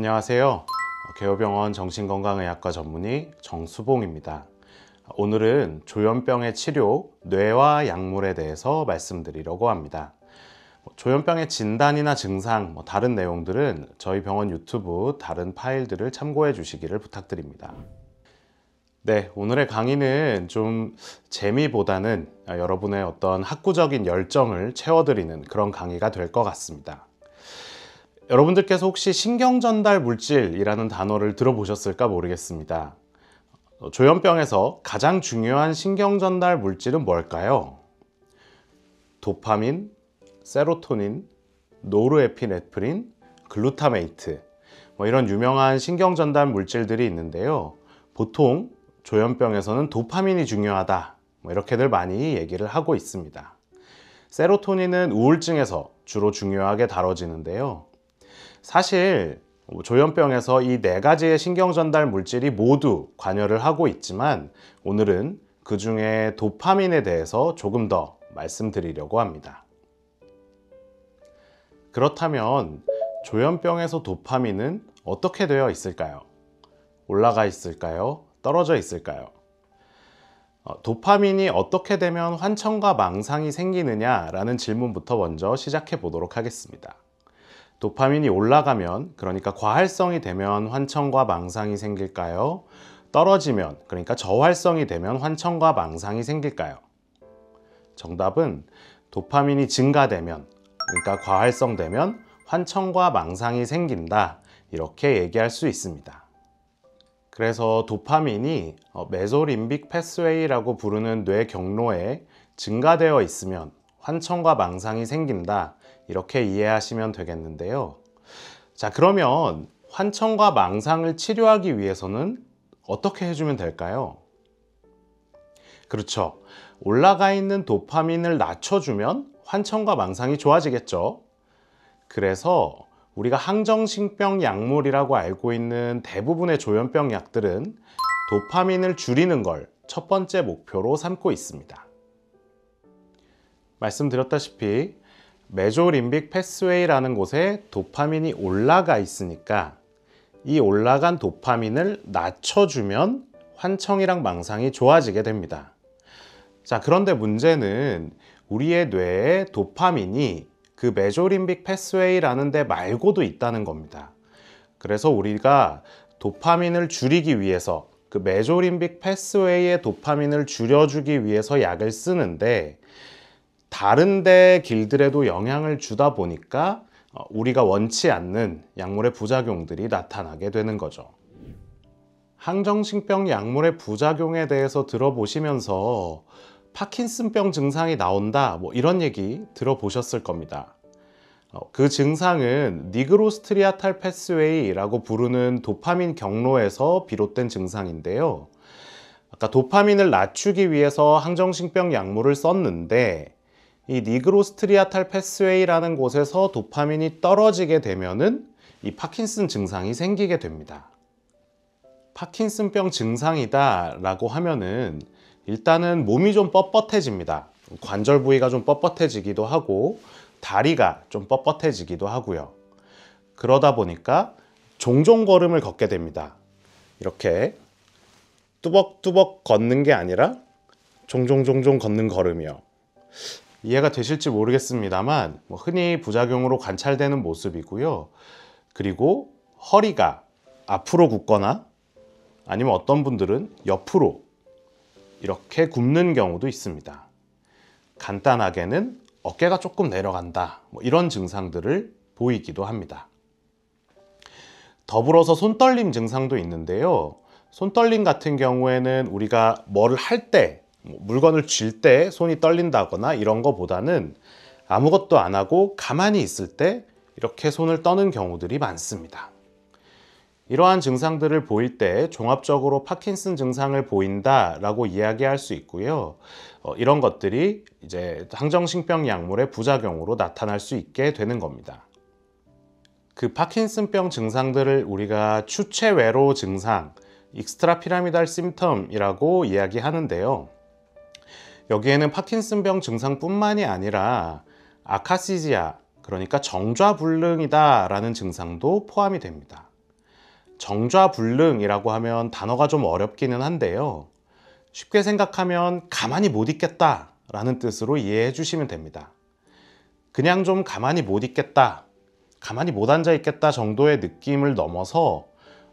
안녕하세요. 개호병원 정신건강의학과 전문의 정수봉입니다. 오늘은 조현병의 치료, 뇌와 약물에 대해서 말씀드리려고 합니다. 조현병의 진단이나 증상, 다른 내용들은 저희 병원 유튜브 다른 파일들을 참고해 주시기를 부탁드립니다. 네, 오늘의 강의는 좀 재미보다는 여러분의 어떤 학구적인 열정을 채워드리는 그런 강의가 될 것 같습니다. 여러분들께서 혹시 신경전달 물질이라는 단어를 들어보셨을까 모르겠습니다. 조현병에서 가장 중요한 신경전달 물질은 뭘까요? 도파민, 세로토닌, 노르에피네프린, 글루타메이트 이런 유명한 신경전달 물질들이 있는데요. 보통 조현병에서는 도파민이 중요하다 이렇게들 많이 얘기를 하고 있습니다. 세로토닌은 우울증에서 주로 중요하게 다뤄지는데요. 사실 조현병에서 이 네 가지의 신경전달 물질이 모두 관여를 하고 있지만 오늘은 그 중에 도파민에 대해서 조금 더 말씀드리려고 합니다. 그렇다면 조현병에서 도파민은 어떻게 되어 있을까요? 올라가 있을까요? 떨어져 있을까요? 도파민이 어떻게 되면 환청과 망상이 생기느냐라는 질문부터 먼저 시작해 보도록 하겠습니다. 도파민이 올라가면, 그러니까 과활성이 되면 환청과 망상이 생길까요? 떨어지면, 그러니까 저활성이 되면 환청과 망상이 생길까요? 정답은 도파민이 증가되면, 그러니까 과활성되면 환청과 망상이 생긴다, 이렇게 얘기할 수 있습니다. 그래서 도파민이 메소림빅 패스웨이라고 부르는 뇌 경로에 증가되어 있으면 환청과 망상이 생긴다, 이렇게 이해하시면 되겠는데요. 자, 그러면 환청과 망상을 치료하기 위해서는 어떻게 해주면 될까요? 그렇죠. 올라가 있는 도파민을 낮춰주면 환청과 망상이 좋아지겠죠. 그래서 우리가 항정신병 약물이라고 알고 있는 대부분의 조현병 약들은 도파민을 줄이는 걸 첫 번째 목표로 삼고 있습니다. 말씀드렸다시피 메조림빅 패스웨이라는 곳에 도파민이 올라가 있으니까 이 올라간 도파민을 낮춰주면 환청이랑 망상이 좋아지게 됩니다. 자, 그런데 문제는 우리의 뇌에 도파민이 그 메조림빅 패스웨이라는 데 말고도 있다는 겁니다. 그래서 우리가 도파민을 줄이기 위해서 그 메조림빅 패스웨이의 도파민을 줄여주기 위해서 약을 쓰는데 다른 데 길들에도 영향을 주다 보니까 우리가 원치 않는 약물의 부작용들이 나타나게 되는 거죠. 항정신병 약물의 부작용에 대해서 들어보시면서 파킨슨병 증상이 나온다 이런 얘기 들어보셨을 겁니다. 그 증상은 니그로스트리아탈 패스웨이라고 부르는 도파민 경로에서 비롯된 증상인데요. 아까 도파민을 낮추기 위해서 항정신병 약물을 썼는데 이 니그로스트리아탈 패스웨이라는 곳에서 도파민이 떨어지게 되면은 이 파킨슨 증상이 생기게 됩니다. 파킨슨병 증상이다 라고 하면은 일단은 몸이 좀 뻣뻣해집니다. 관절 부위가 좀 뻣뻣해지기도 하고 다리가 좀 뻣뻣해지기도 하고요. 그러다 보니까 종종 걸음을 걷게 됩니다. 이렇게 뚜벅뚜벅 걷는 게 아니라 종종 걷는 걸음이요. 이해가 되실지 모르겠습니다만 흔히 부작용으로 관찰되는 모습이고요. 그리고 허리가 앞으로 굽거나 아니면 어떤 분들은 옆으로 이렇게 굽는 경우도 있습니다. 간단하게는 어깨가 조금 내려간다 이런 증상들을 보이기도 합니다. 더불어서 손떨림 증상도 있는데요. 손떨림 같은 경우에는 우리가 뭘 할 때 물건을 쥘 때 손이 떨린다거나 이런 거보다는 아무것도 안 하고 가만히 있을 때 이렇게 손을 떠는 경우들이 많습니다. 이러한 증상들을 보일 때 종합적으로 파킨슨 증상을 보인다라고 이야기할 수 있고요. 이런 것들이 이제 항정신병 약물의 부작용으로 나타날 수 있게 되는 겁니다. 그 파킨슨병 증상들을 우리가 추체외로 증상, 익스트라 피라미달 심텀이라고 이야기하는데요. 여기에는 파킨슨병 증상뿐만이 아니라 아카시지아, 그러니까 정좌불능이다 라는 증상도 포함이 됩니다. 정좌불능이라고 하면 단어가 좀 어렵기는 한데요. 쉽게 생각하면 가만히 못 있겠다 라는 뜻으로 이해해 주시면 됩니다. 그냥 좀 가만히 못 있겠다, 가만히 못 앉아 있겠다 정도의 느낌을 넘어서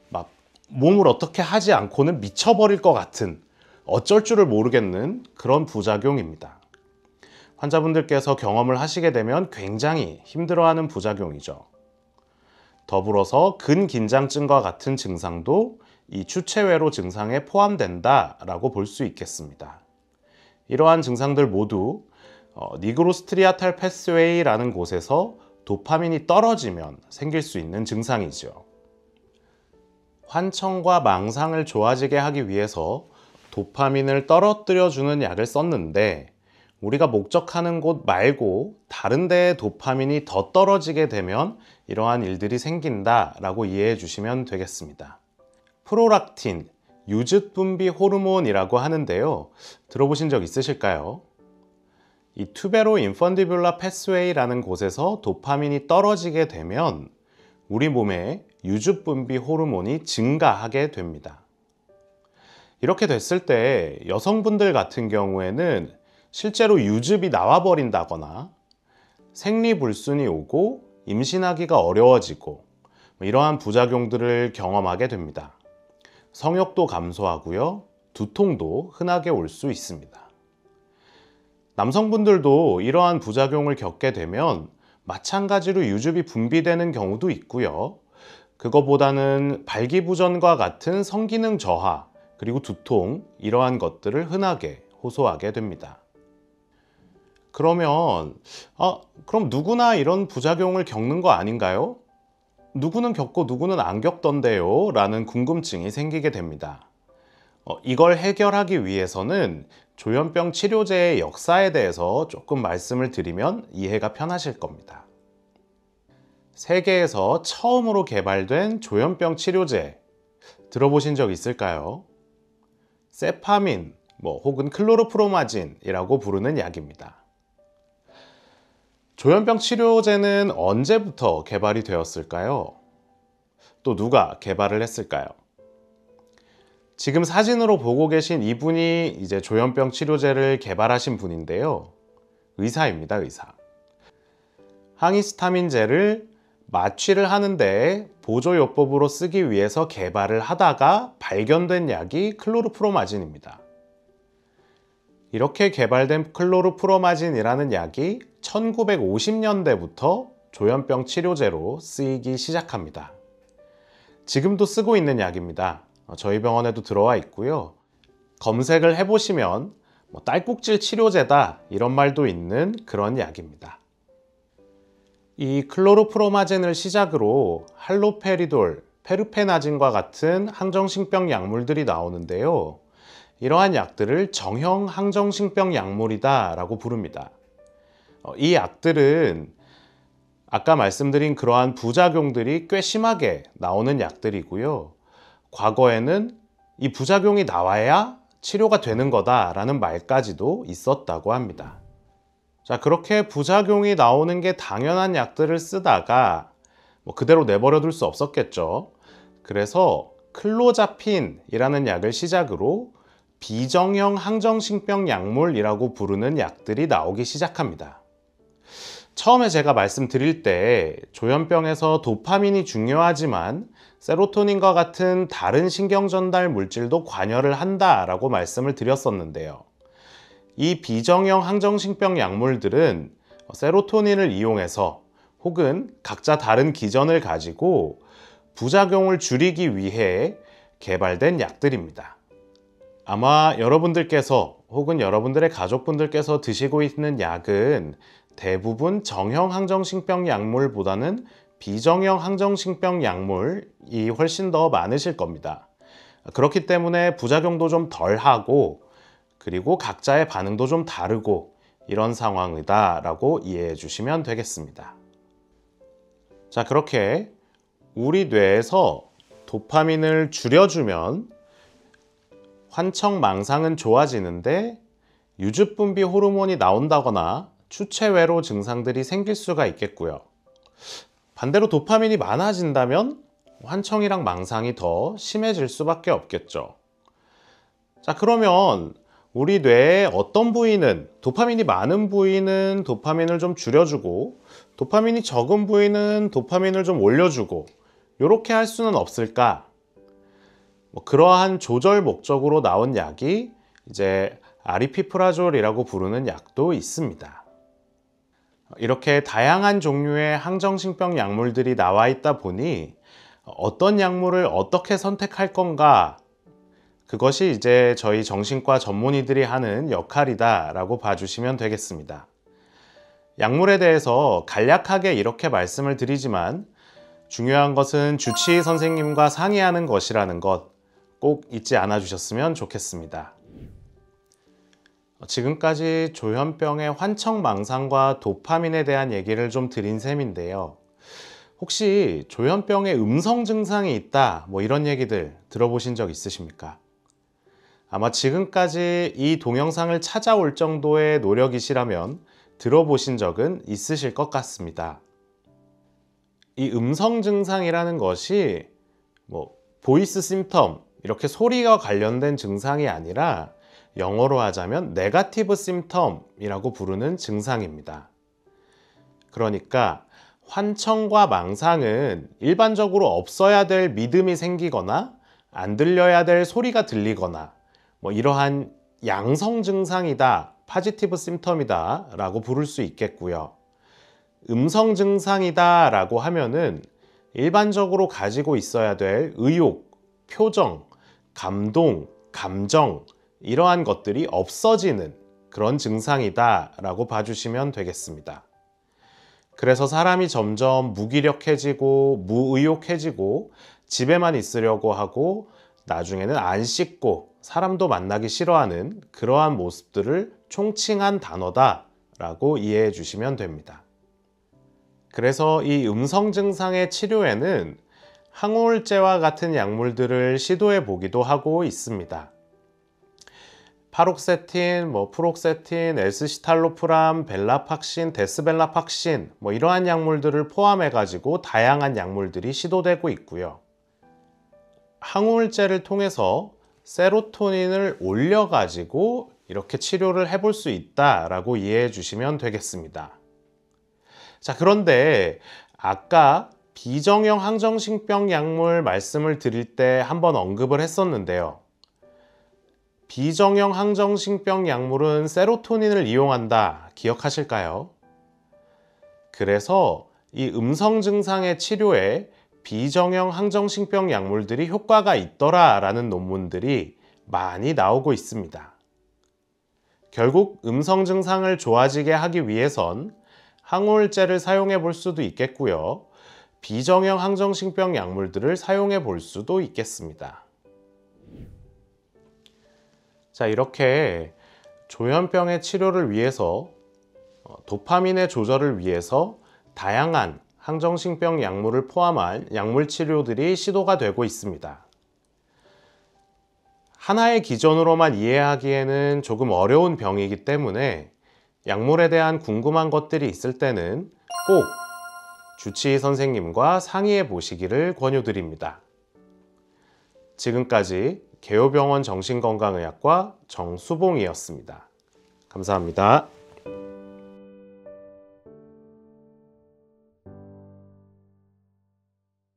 막 몸을 어떻게 하지 않고는 미쳐버릴 것 같은, 어쩔 줄을 모르겠는 그런 부작용입니다. 환자분들께서 경험을 하시게 되면 굉장히 힘들어하는 부작용이죠. 더불어서 근긴장증과 같은 증상도 이 추체외로 증상에 포함된다라고 볼 수 있겠습니다. 이러한 증상들 모두 니그로스트리아탈 패스웨이라는 곳에서 도파민이 떨어지면 생길 수 있는 증상이죠. 환청과 망상을 좋아지게 하기 위해서 도파민을 떨어뜨려주는 약을 썼는데, 우리가 목적하는 곳 말고 다른 데에 도파민이 더 떨어지게 되면 이러한 일들이 생긴다라고 이해해 주시면 되겠습니다. 프로락틴, 유즙분비 호르몬이라고 하는데요. 들어보신 적 있으실까요? 이 투베로 인펀디뷸라 패스웨이라는 곳에서 도파민이 떨어지게 되면 우리 몸에 유즙분비 호르몬이 증가하게 됩니다. 이렇게 됐을 때 여성분들 같은 경우에는 실제로 유즙이 나와버린다거나 생리불순이 오고 임신하기가 어려워지고 이러한 부작용들을 경험하게 됩니다. 성욕도 감소하고요, 두통도 흔하게 올 수 있습니다. 남성분들도 이러한 부작용을 겪게 되면 마찬가지로 유즙이 분비되는 경우도 있고요. 그거보다는 발기부전과 같은 성기능 저하, 그리고 두통, 이러한 것들을 흔하게 호소하게 됩니다. 그러면 그럼 누구나 이런 부작용을 겪는 거 아닌가요? 누구는 겪고 누구는 안 겪던데요? 라는 궁금증이 생기게 됩니다. 이걸 해결하기 위해서는 조현병 치료제의 역사에 대해서 조금 말씀을 드리면 이해가 편하실 겁니다. 세계에서 처음으로 개발된 조현병 치료제 들어보신 적 있을까요? 세파민, 혹은 클로르프로마진이라고 부르는 약입니다. 조현병 치료제는 언제부터 개발이 되었을까요? 또 누가 개발을 했을까요? 지금 사진으로 보고 계신 이분이 이제 조현병 치료제를 개발하신 분인데요. 의사입니다, 의사. 항히스타민제를 마취를 하는데 보조요법으로 쓰기 위해서 개발을 하다가 발견된 약이 클로르프로마진입니다. 이렇게 개발된 클로르프로마진이라는 약이 1950년대부터 조현병 치료제로 쓰이기 시작합니다. 지금도 쓰고 있는 약입니다. 저희 병원에도 들어와 있고요. 검색을 해보시면 딸꾹질 치료제다 이런 말도 있는 그런 약입니다. 이 클로르프로마진을 시작으로 할로페리돌, 페르페나진과 같은 항정신병 약물들이 나오는데요. 이러한 약들을 정형 항정신병 약물이다 라고 부릅니다. 이 약들은 아까 말씀드린 그러한 부작용들이 꽤 심하게 나오는 약들이고요. 과거에는 이 부작용이 나와야 치료가 되는 거다라는 말까지도 있었다고 합니다. 자, 그렇게 부작용이 나오는 게 당연한 약들을 쓰다가 그대로 내버려 둘 수 없었겠죠. 그래서 클로자핀이라는 약을 시작으로 비정형 항정신병 약물이라고 부르는 약들이 나오기 시작합니다. 처음에 제가 말씀드릴 때 조현병에서 도파민이 중요하지만 세로토닌과 같은 다른 신경전달 물질도 관여를 한다라고 말씀을 드렸었는데요. 이 비정형 항정신병 약물들은 세로토닌을 이용해서 혹은 각자 다른 기전을 가지고 부작용을 줄이기 위해 개발된 약들입니다. 아마 여러분들께서 혹은 여러분들의 가족분들께서 드시고 있는 약은 대부분 정형 항정신병 약물보다는 비정형 항정신병 약물이 훨씬 더 많으실 겁니다. 그렇기 때문에 부작용도 좀 덜하고 그리고 각자의 반응도 좀 다르고 이런 상황이다 라고 이해해 주시면 되겠습니다. 자, 그렇게 우리 뇌에서 도파민을 줄여주면 환청 망상은 좋아지는데 유즙분비 호르몬이 나온다거나 추체외로 증상들이 생길 수가 있겠고요. 반대로 도파민이 많아진다면 환청이랑 망상이 더 심해질 수밖에 없겠죠. 자, 그러면 우리 뇌의 어떤 부위는, 도파민이 많은 부위는 도파민을 좀 줄여주고 도파민이 적은 부위는 도파민을 좀 올려주고 이렇게 할 수는 없을까? 그러한 조절 목적으로 나온 약이 이제 아리피프라졸이라고 부르는 약도 있습니다. 이렇게 다양한 종류의 항정신병 약물들이 나와 있다 보니 어떤 약물을 어떻게 선택할 건가, 그것이 이제 저희 정신과 전문의들이 하는 역할이다 라고 봐주시면 되겠습니다. 약물에 대해서 간략하게 이렇게 말씀을 드리지만 중요한 것은 주치의 선생님과 상의하는 것이라는 것 꼭 잊지 않아 주셨으면 좋겠습니다. 지금까지 조현병의 환청망상과 도파민에 대한 얘기를 좀 드린 셈인데요. 혹시 조현병의 음성 증상이 있다, 이런 얘기들 들어보신 적 있으십니까? 아마 지금까지 이 동영상을 찾아올 정도의 노력이시라면 들어보신 적은 있으실 것 같습니다. 이 음성 증상이라는 것이 보이스 심텀, 이렇게 소리가 관련된 증상이 아니라 영어로 하자면 네거티브 심텀이라고 부르는 증상입니다. 그러니까 환청과 망상은 일반적으로 없어야 될 믿음이 생기거나 안 들려야 될 소리가 들리거나 이러한 양성 증상이다, 파지티브 심텀이다 라고 부를 수 있겠고요. 음성 증상이다 라고 하면은 일반적으로 가지고 있어야 될 의욕, 표정, 감동, 감정, 이러한 것들이 없어지는 그런 증상이다 라고 봐주시면 되겠습니다. 그래서 사람이 점점 무기력해지고 무의욕해지고 집에만 있으려고 하고 나중에는 안 씻고 사람도 만나기 싫어하는 그러한 모습들을 총칭한 단어다 라고 이해해 주시면 됩니다. 그래서 이 음성 증상의 치료에는 항우울제와 같은 약물들을 시도해 보기도 하고 있습니다. 파록세틴, 프록세틴, 엘스시탈로프람, 벨라팍신, 데스벨라팍신 이러한 약물들을 포함해 가지고 다양한 약물들이 시도되고 있고요. 항우울제를 통해서 세로토닌을 올려 가지고 이렇게 치료를 해볼 수 있다라고 이해해 주시면 되겠습니다. 자, 그런데 아까 비정형 항정신병 약물 말씀을 드릴 때 한번 언급을 했었는데요. 비정형 항정신병 약물은 세로토닌을 이용한다, 기억하실까요? 그래서 이 음성 증상의 치료에 비정형 항정신병 약물들이 효과가 있더라 라는 논문들이 많이 나오고 있습니다. 결국 음성 증상을 좋아지게 하기 위해선 항우울제를 사용해 볼 수도 있겠고요. 비정형 항정신병 약물들을 사용해 볼 수도 있겠습니다. 자, 이렇게 조현병의 치료를 위해서 도파민의 조절을 위해서 다양한 항정신병 약물을 포함한 약물 치료들이 시도가 되고 있습니다. 하나의 기전으로만 이해하기에는 조금 어려운 병이기 때문에 약물에 대한 궁금한 것들이 있을 때는 꼭 주치의 선생님과 상의해 보시기를 권유드립니다. 지금까지 개요병원 정신건강의학과 정수봉이었습니다. 감사합니다.